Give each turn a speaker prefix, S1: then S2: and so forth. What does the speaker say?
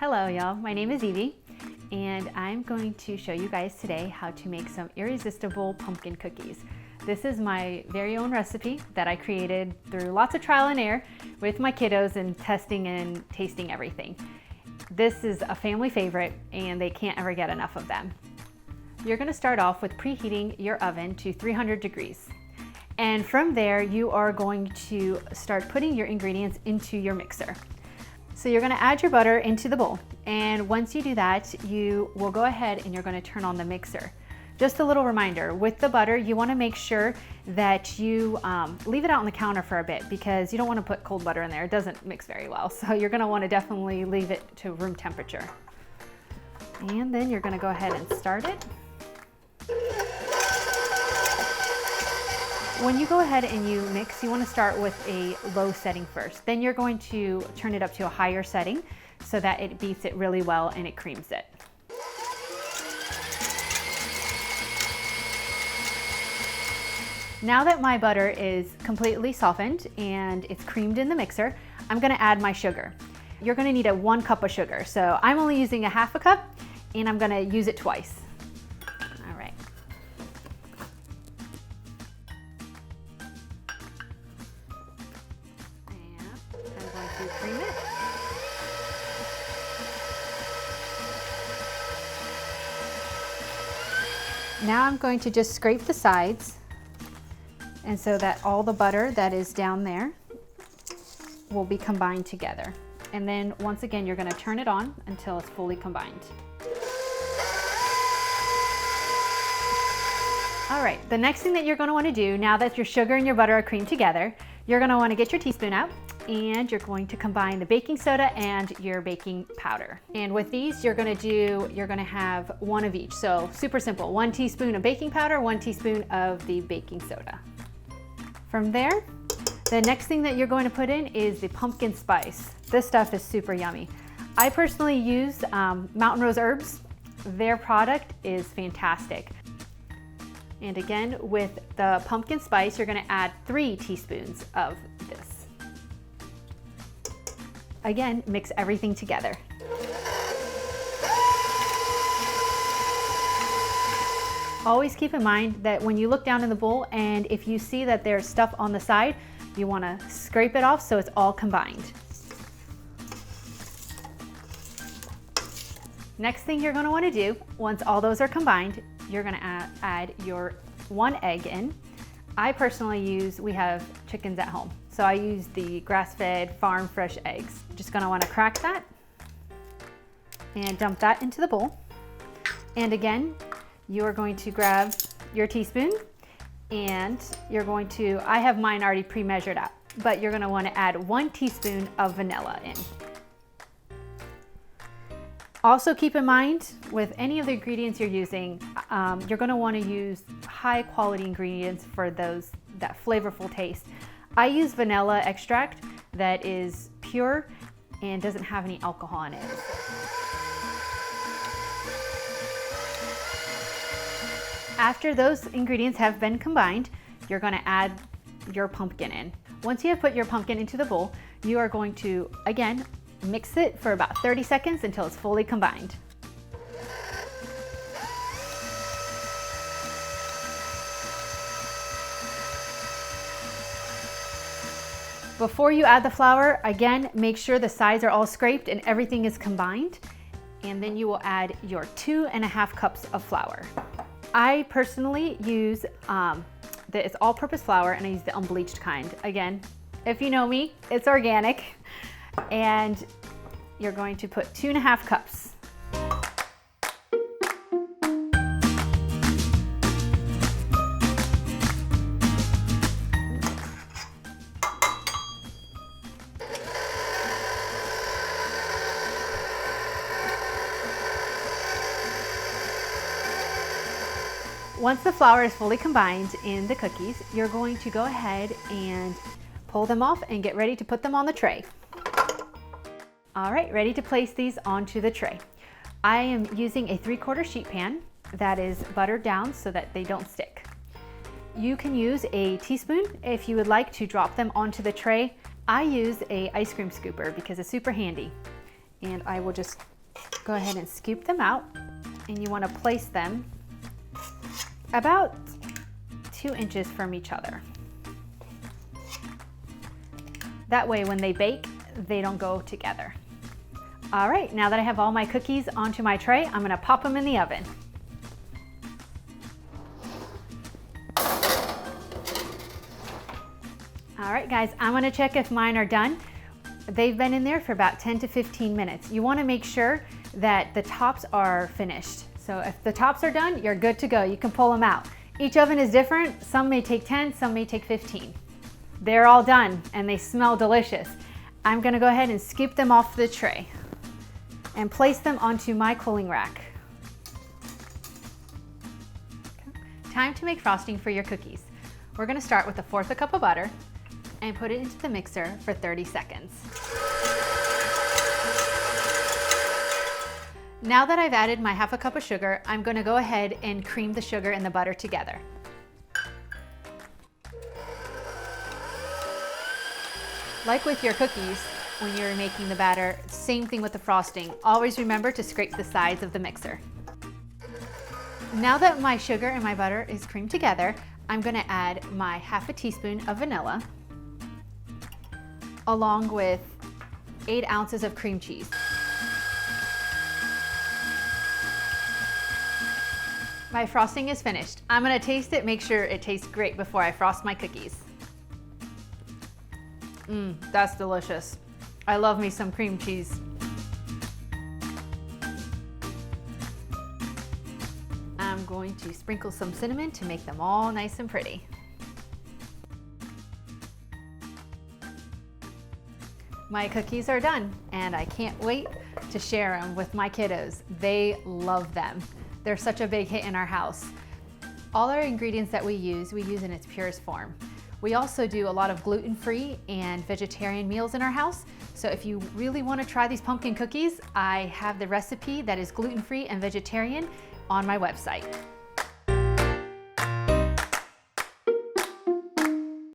S1: Hello y'all, my name is Evie and I'm going to show you guys today how to make some irresistible pumpkin cookies. This is my very own recipe that I created through lots of trial and error with my kiddos and testing and tasting everything. This is a family favorite and they can't ever get enough of them. You're going to start off with preheating your oven to 300 degrees. And from there, you are going to start putting your ingredients into your mixer. So you're going to add your butter into the bowl. And once you do that, you will go ahead and you're going to turn on the mixer. Just a little reminder, with the butter, you want to make sure that you leave it out on the counter for a bit because you don't want to put cold butter in there. It doesn't mix very well. So you're going to want to definitely leave it to room temperature. And then you're going to go ahead and start it. When you go ahead and you mix, you want to start with a low setting first. Then you're going to turn it up to a higher setting so that it beats it really well and it creams it. Now that my butter is completely softened and it's creamed in the mixer, I'm going to add my sugar. You're going to need 1 cup of sugar. So I'm only using 1/2 cup and I'm going to use it twice. All right. I'm going to cream it. Now I'm going to just scrape the sides, and so that all the butter that is down there will be combined together. And then once again, you're going to turn it on until it's fully combined. All right, the next thing that you're going to want to do, now that your sugar and your butter are creamed together, you're going to want to get your teaspoon out and you're going to combine the baking soda and your baking powder. And with these, you're going to have 1 of each. So super simple, 1 teaspoon of baking powder, 1 teaspoon of the baking soda. From there, the next thing that you're going to put in is the pumpkin spice. This stuff is super yummy. I personally use Mountain Rose Herbs. Their product is fantastic. And again, with the pumpkin spice, you're going to add 3 teaspoons of this. Again, mix everything together. Always keep in mind that when you look down in the bowl and if you see that there's stuff on the side, you want to scrape it off so it's all combined. Next thing you're going to want to do, once all those are combined, you're going to add your 1 egg in. I personally we have chickens at home, so I use the grass-fed farm fresh eggs. Just going to want to crack that and dump that into the bowl. And again, you are going to grab your teaspoon and you're going to, I have mine already pre-measured out, but you're going to want to add 1 teaspoon of vanilla in. Also keep in mind, with any of the ingredients you're using, you're going to want to use high quality ingredients for that flavorful taste. I use vanilla extract that is pure and doesn't have any alcohol in it. After those ingredients have been combined, you're going to add your pumpkin in. Once you have put your pumpkin into the bowl, you are going to, again, mix it for about 30 seconds until it's fully combined. Before you add the flour, again, make sure the sides are all scraped and everything is combined. And then you will add your 2.5 cups of flour. I personally use it's all-purpose flour and I use the unbleached kind. Again, if you know me, it's organic. And you're going to put 2.5 cups. Once the flour is fully combined in the cookies, you're going to go ahead and pull them off and get ready to put them on the tray. All right, ready to place these onto the tray. I am using a 3/4 sheet pan that is buttered down so that they don't stick. You can use a teaspoon if you would like to drop them onto the tray. I use a ice cream scooper because it's super handy. And I will just Go ahead and scoop them out, and you want to place them about 2 inches from each other. That way when they bake, they don't go together. All right, now that I have all my cookies onto my tray, I'm gonna pop them in the oven. All right, guys, I'm gonna check if mine are done. They've been in there for about 10 to 15 minutes. You wanna make sure that the tops are finished. So if the tops are done, you're good to go. You can pull them out. Each oven is different. Some may take 10, some may take 15. They're all done and they smell delicious. I'm gonna go ahead and scoop them off the tray and place them onto my cooling rack. Okay. Time to make frosting for your cookies. We're gonna start with 1/4 cup of butter and put it into the mixer for 30 seconds. Now that I've added my 1/2 cup of sugar, I'm gonna go ahead and cream the sugar and the butter together. Like with your cookies, when you're making the batter, same thing with the frosting. Always remember to scrape the sides of the mixer. Now that my sugar and my butter is creamed together, I'm gonna add my 1/2 teaspoon of vanilla, along with 8 ounces of cream cheese. My frosting is finished. I'm gonna taste it, make sure it tastes great before I frost my cookies. That's delicious. I love me some cream cheese. I'm going to sprinkle some cinnamon to make them all nice and pretty. My cookies are done, and I can't wait to share them with my kiddos. They love them. They're such a big hit in our house. All our ingredients that we use in its purest form. We also do a lot of gluten-free and vegetarian meals in our house. So if you really want to try these pumpkin cookies, I have the recipe that is gluten-free and vegetarian on my website.